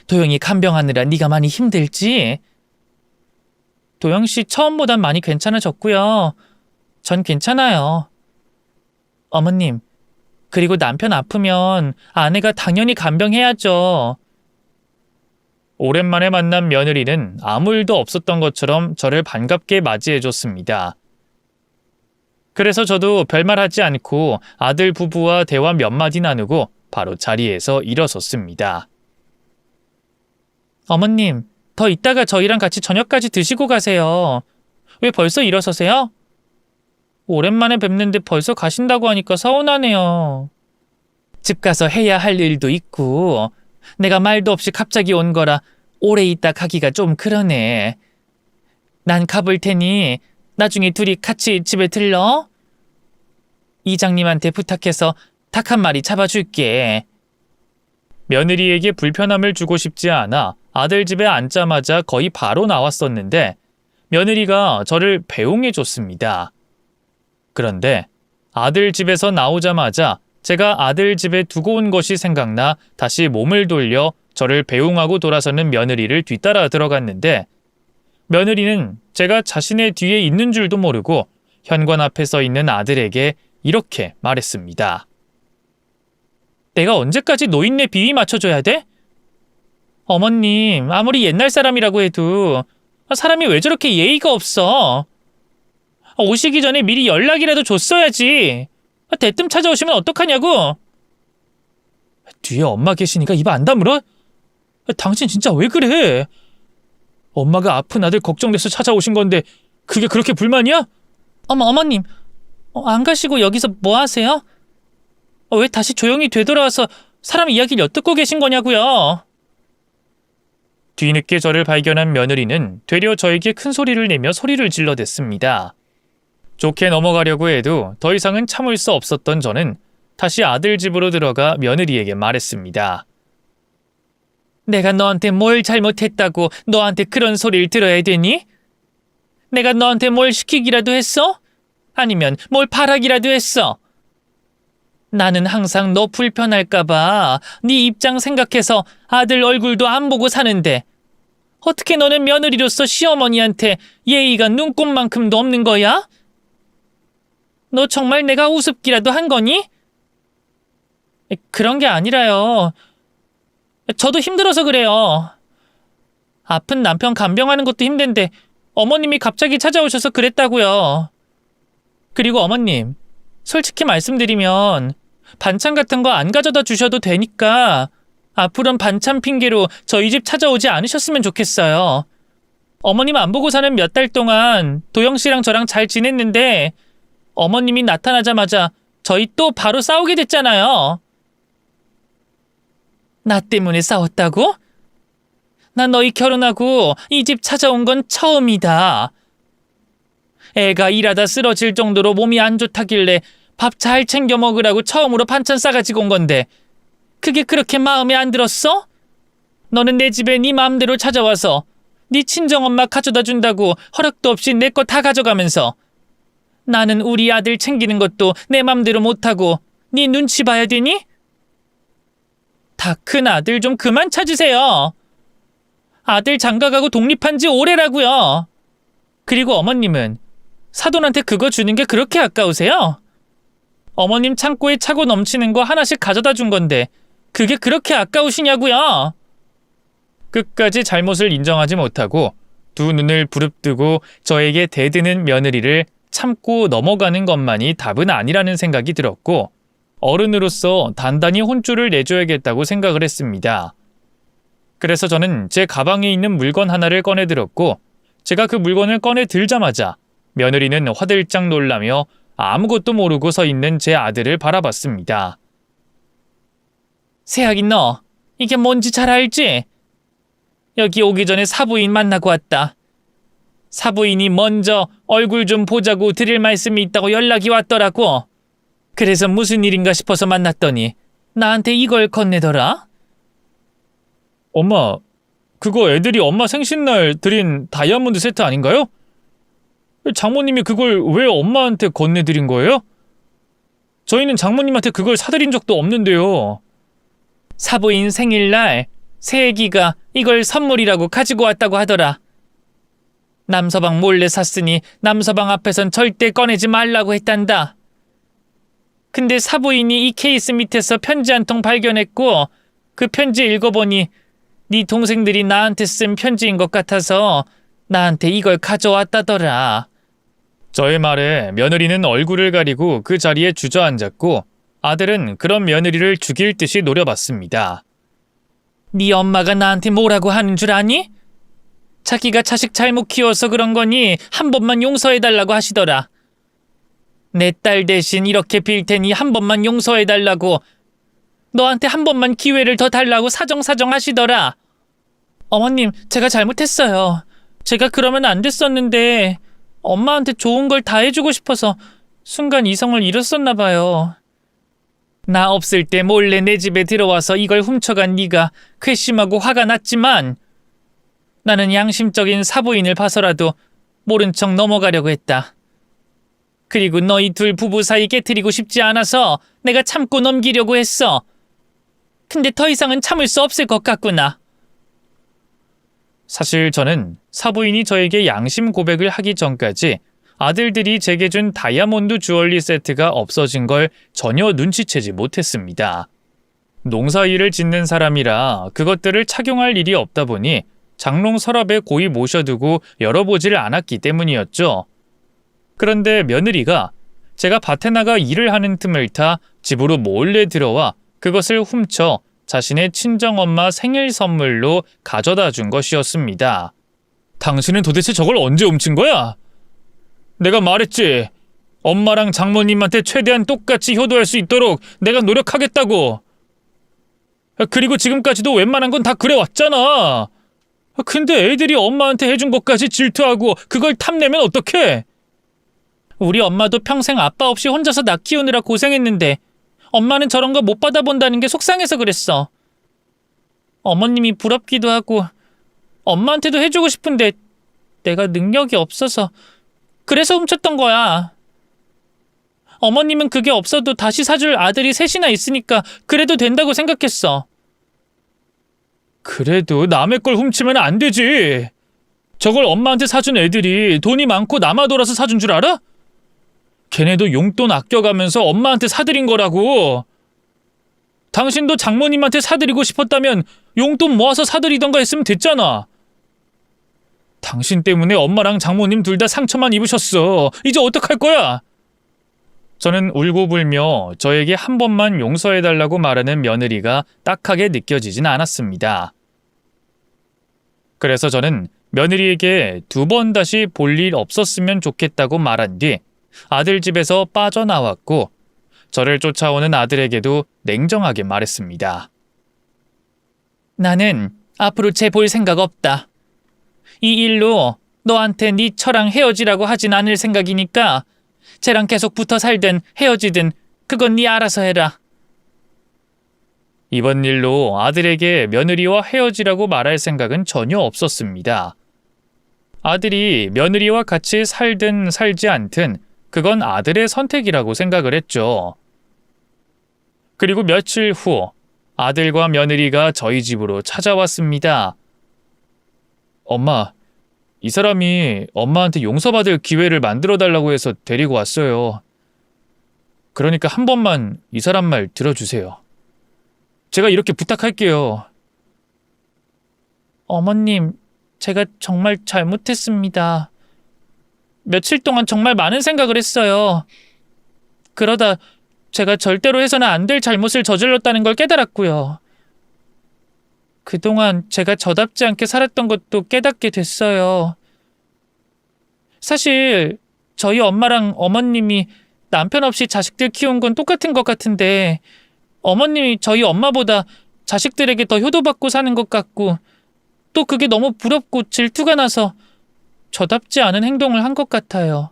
도영이 간병하느라 네가 많이 힘들지? 도영씨 처음보단 많이 괜찮아졌고요. 전 괜찮아요. 어머님, 그리고 남편 아프면 아내가 당연히 간병해야죠. 오랜만에 만난 며느리는 아무 일도 없었던 것처럼 저를 반갑게 맞이해줬습니다. 그래서 저도 별말하지 않고 아들 부부와 대화 몇 마디 나누고 바로 자리에서 일어섰습니다. 어머님, 더 이따가 저희랑 같이 저녁까지 드시고 가세요. 왜 벌써 일어서세요? 오랜만에 뵙는데 벌써 가신다고 하니까 서운하네요. 집 가서 해야 할 일도 있고 내가 말도 없이 갑자기 온 거라 오래 있다 가기가 좀 그러네. 난 가볼 테니 나중에 둘이 같이 집에 들러. 이장님한테 부탁해서 닭 한 마리 잡아줄게. 며느리에게 불편함을 주고 싶지 않아 아들 집에 앉자마자 거의 바로 나왔었는데 며느리가 저를 배웅해 줬습니다. 그런데 아들 집에서 나오자마자 제가 아들 집에 두고 온 것이 생각나 다시 몸을 돌려 저를 배웅하고 돌아서는 며느리를 뒤따라 들어갔는데 며느리는 제가 자신의 뒤에 있는 줄도 모르고 현관 앞에 서 있는 아들에게 이렇게 말했습니다. 내가 언제까지 노인네 비위 맞춰줘야 돼? 어머님, 아무리 옛날 사람이라고 해도 사람이 왜 저렇게 예의가 없어? 오시기 전에 미리 연락이라도 줬어야지. 대뜸 찾아오시면 어떡하냐고. 뒤에 엄마 계시니까 입 안 다물어? 당신 진짜 왜 그래? 엄마가 아픈 아들 걱정돼서 찾아오신 건데 그게 그렇게 불만이야? 어머님, 안 가시고 여기서 뭐 하세요? 왜 다시 조용히 되돌아와서 사람 이야기를 엿듣고 계신 거냐고요? 뒤늦게 저를 발견한 며느리는 되려 저에게 큰 소리를 내며 소리를 질러댔습니다. 좋게 넘어가려고 해도 더 이상은 참을 수 없었던 저는 다시 아들 집으로 들어가 며느리에게 말했습니다. 내가 너한테 뭘 잘못했다고 너한테 그런 소리를 들어야 되니? 내가 너한테 뭘 시키기라도 했어? 아니면 뭘 바라기라도 했어? 나는 항상 너 불편할까봐 네 입장 생각해서 아들 얼굴도 안 보고 사는데 어떻게 너는 며느리로서 시어머니한테 예의가 눈꼽만큼도 없는 거야? 너 정말 내가 우습기라도 한 거니? 그런 게 아니라요. 저도 힘들어서 그래요. 아픈 남편 간병하는 것도 힘든데 어머님이 갑자기 찾아오셔서 그랬다고요. 그리고 어머님, 솔직히 말씀드리면 반찬 같은 거 안 가져다 주셔도 되니까 앞으로는 반찬 핑계로 저희 집 찾아오지 않으셨으면 좋겠어요. 어머님 안 보고 사는 몇 달 동안 도영 씨랑 저랑 잘 지냈는데 어머님이 나타나자마자 저희 또 바로 싸우게 됐잖아요. 나 때문에 싸웠다고? 난 너희 결혼하고 이 집 찾아온 건 처음이다. 애가 일하다 쓰러질 정도로 몸이 안 좋다길래 밥 잘 챙겨 먹으라고 처음으로 반찬 싸가지고 온 건데 그게 그렇게 마음에 안 들었어? 너는 내 집에 네 마음대로 찾아와서 네 친정엄마 가져다 준다고 허락도 없이 내 거 다 가져가면서 나는 우리 아들 챙기는 것도 내 맘대로 못하고 네 눈치 봐야 되니? 다 큰 아들 좀 그만 찾으세요. 아들 장가가고 독립한 지 오래라고요. 그리고 어머님은 사돈한테 그거 주는 게 그렇게 아까우세요? 어머님 창고에 차고 넘치는 거 하나씩 가져다 준 건데 그게 그렇게 아까우시냐고요? 끝까지 잘못을 인정하지 못하고 두 눈을 부릅뜨고 저에게 대드는 며느리를 참고 넘어가는 것만이 답은 아니라는 생각이 들었고 어른으로서 단단히 혼쭐을 내줘야겠다고 생각을 했습니다. 그래서 저는 제 가방에 있는 물건 하나를 꺼내 들었고 제가 그 물건을 꺼내 들자마자 며느리는 화들짝 놀라며 아무것도 모르고 서 있는 제 아들을 바라봤습니다. 새하긴 너 이게 뭔지 잘 알지? 여기 오기 전에 사부인 만나고 왔다. 사부인이 먼저 얼굴 좀 보자고 드릴 말씀이 있다고 연락이 왔더라고. 그래서 무슨 일인가 싶어서 만났더니 나한테 이걸 건네더라. 엄마, 그거 애들이 엄마 생신날 드린 다이아몬드 세트 아닌가요? 장모님이 그걸 왜 엄마한테 건네드린 거예요? 저희는 장모님한테 그걸 사드린 적도 없는데요. 사부인 생일날 새애기가 이걸 선물이라고 가지고 왔다고 하더라. 남서방 몰래 샀으니 남서방 앞에선 절대 꺼내지 말라고 했단다. 근데 사부인이 이 케이스 밑에서 편지 한 통 발견했고 그 편지 읽어보니 네 동생들이 나한테 쓴 편지인 것 같아서 나한테 이걸 가져왔다더라. 저의 말에 며느리는 얼굴을 가리고 그 자리에 주저앉았고 아들은 그런 며느리를 죽일 듯이 노려봤습니다. 네 엄마가 나한테 뭐라고 하는 줄 아니? 자기가 자식 잘못 키워서 그런 거니 한 번만 용서해달라고 하시더라. 내 딸 대신 이렇게 빌 테니 한 번만 용서해달라고 너한테 한 번만 기회를 더 달라고 사정사정 하시더라. 어머님, 제가 잘못했어요. 제가 그러면 안 됐었는데 엄마한테 좋은 걸 다 해주고 싶어서 순간 이성을 잃었었나 봐요. 나 없을 때 몰래 내 집에 들어와서 이걸 훔쳐간 네가 괘씸하고 화가 났지만 나는 양심적인 사부인을 봐서라도 모른 척 넘어가려고 했다. 그리고 너희 둘 부부 사이 깨트리고 싶지 않아서 내가 참고 넘기려고 했어. 근데 더 이상은 참을 수 없을 것 같구나. 사실 저는 사부인이 저에게 양심 고백을 하기 전까지 아들들이 제게 준 다이아몬드 주얼리 세트가 없어진 걸 전혀 눈치채지 못했습니다. 농사일을 짓는 사람이라 그것들을 착용할 일이 없다 보니 장롱 서랍에 고이 모셔두고 열어보지를 않았기 때문이었죠. 그런데 며느리가 제가 밭에 나가 일을 하는 틈을 타 집으로 몰래 들어와 그것을 훔쳐 자신의 친정엄마 생일 선물로 가져다 준 것이었습니다. 당신은 도대체 저걸 언제 훔친 거야? 내가 말했지. 엄마랑 장모님한테 최대한 똑같이 효도할 수 있도록 내가 노력하겠다고. 그리고 지금까지도 웬만한 건 다 그래왔잖아. 근데 애들이 엄마한테 해준 것까지 질투하고 그걸 탐내면 어떡해? 우리 엄마도 평생 아빠 없이 혼자서 나 키우느라 고생했는데 엄마는 저런 거 못 받아본다는 게 속상해서 그랬어. 어머님이 부럽기도 하고 엄마한테도 해주고 싶은데 내가 능력이 없어서 그래서 훔쳤던 거야. 어머님은 그게 없어도 다시 사줄 아들이 셋이나 있으니까 그래도 된다고 생각했어. 그래도 남의 걸 훔치면 안 되지. 저걸 엄마한테 사준 애들이 돈이 많고 남아돌아서 사준 줄 알아? 걔네도 용돈 아껴가면서 엄마한테 사드린 거라고. 당신도 장모님한테 사드리고 싶었다면 용돈 모아서 사드리던가 했으면 됐잖아. 당신 때문에 엄마랑 장모님 둘 다 상처만 입으셨어. 이제 어떡할 거야? 저는 울고불며 저에게 한 번만 용서해달라고 말하는 며느리가 딱하게 느껴지진 않았습니다. 그래서 저는 며느리에게 2번 다시 볼 일 없었으면 좋겠다고 말한 뒤 아들 집에서 빠져나왔고 저를 쫓아오는 아들에게도 냉정하게 말했습니다. 나는 앞으로 쟤 볼 생각 없다. 이 일로 너한테 네 처랑 헤어지라고 하진 않을 생각이니까 쟤랑 계속 붙어 살든 헤어지든 그건 네 알아서 해라. 이번 일로 아들에게 며느리와 헤어지라고 말할 생각은 전혀 없었습니다. 아들이 며느리와 같이 살든 살지 않든 그건 아들의 선택이라고 생각을 했죠. 그리고 며칠 후 아들과 며느리가 저희 집으로 찾아왔습니다. 엄마, 이 사람이 엄마한테 용서받을 기회를 만들어달라고 해서 데리고 왔어요. 그러니까 한 번만 이 사람 말 들어주세요. 제가 이렇게 부탁할게요. 어머님, 제가 정말 잘못했습니다. 며칠 동안 정말 많은 생각을 했어요. 그러다 제가 절대로 해서는 안 될 잘못을 저질렀다는 걸 깨달았고요. 그동안 제가 저답지 않게 살았던 것도 깨닫게 됐어요. 사실 저희 엄마랑 어머님이 남편 없이 자식들 키운 건 똑같은 것 같은데 어머님이 저희 엄마보다 자식들에게 더 효도받고 사는 것 같고 또 그게 너무 부럽고 질투가 나서 저답지 않은 행동을 한 것 같아요.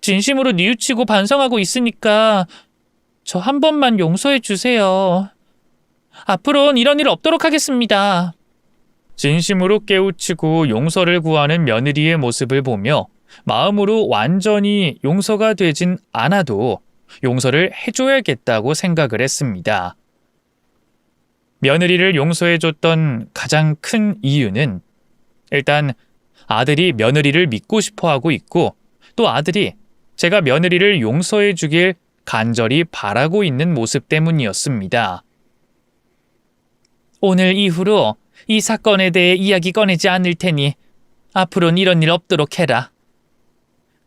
진심으로 뉘우치고 반성하고 있으니까 저 한 번만 용서해 주세요. 앞으로는 이런 일 없도록 하겠습니다. 진심으로 깨우치고 용서를 구하는 며느리의 모습을 보며 마음으로 완전히 용서가 되진 않아도 용서를 해줘야겠다고 생각을 했습니다. 며느리를 용서해줬던 가장 큰 이유는 일단 아들이 며느리를 믿고 싶어하고 있고 또 아들이 제가 며느리를 용서해 주길 간절히 바라고 있는 모습 때문이었습니다. 오늘 이후로 이 사건에 대해 이야기 꺼내지 않을 테니 앞으로는 이런 일 없도록 해라.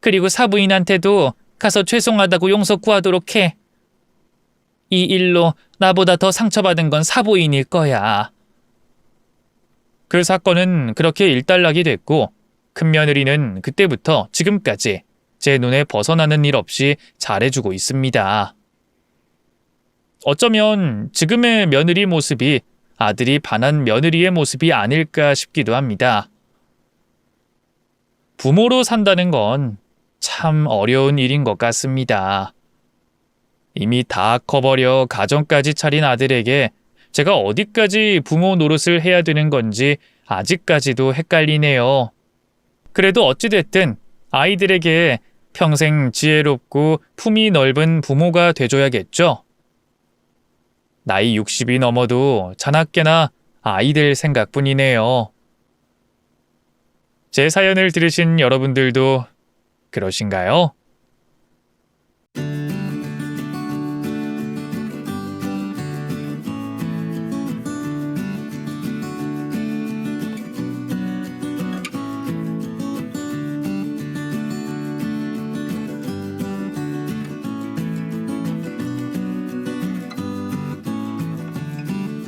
그리고 사부인한테도 가서 죄송하다고 용서 구하도록 해. 이 일로 나보다 더 상처받은 건 사부인일 거야. 그 사건은 그렇게 일단락이 됐고 큰며느리는 그때부터 지금까지 제 눈에 벗어나는 일 없이 잘해주고 있습니다. 어쩌면 지금의 며느리 모습이 아들이 반한 며느리의 모습이 아닐까 싶기도 합니다. 부모로 산다는 건 참 어려운 일인 것 같습니다. 이미 다 커버려 가정까지 차린 아들에게 제가 어디까지 부모 노릇을 해야 되는 건지 아직까지도 헷갈리네요. 그래도 어찌됐든 아이들에게 평생 지혜롭고 품이 넓은 부모가 돼줘야겠죠. 나이 60이 넘어도 자나깨나 아이들 생각뿐이네요. 제 사연을 들으신 여러분들도 그러신가요?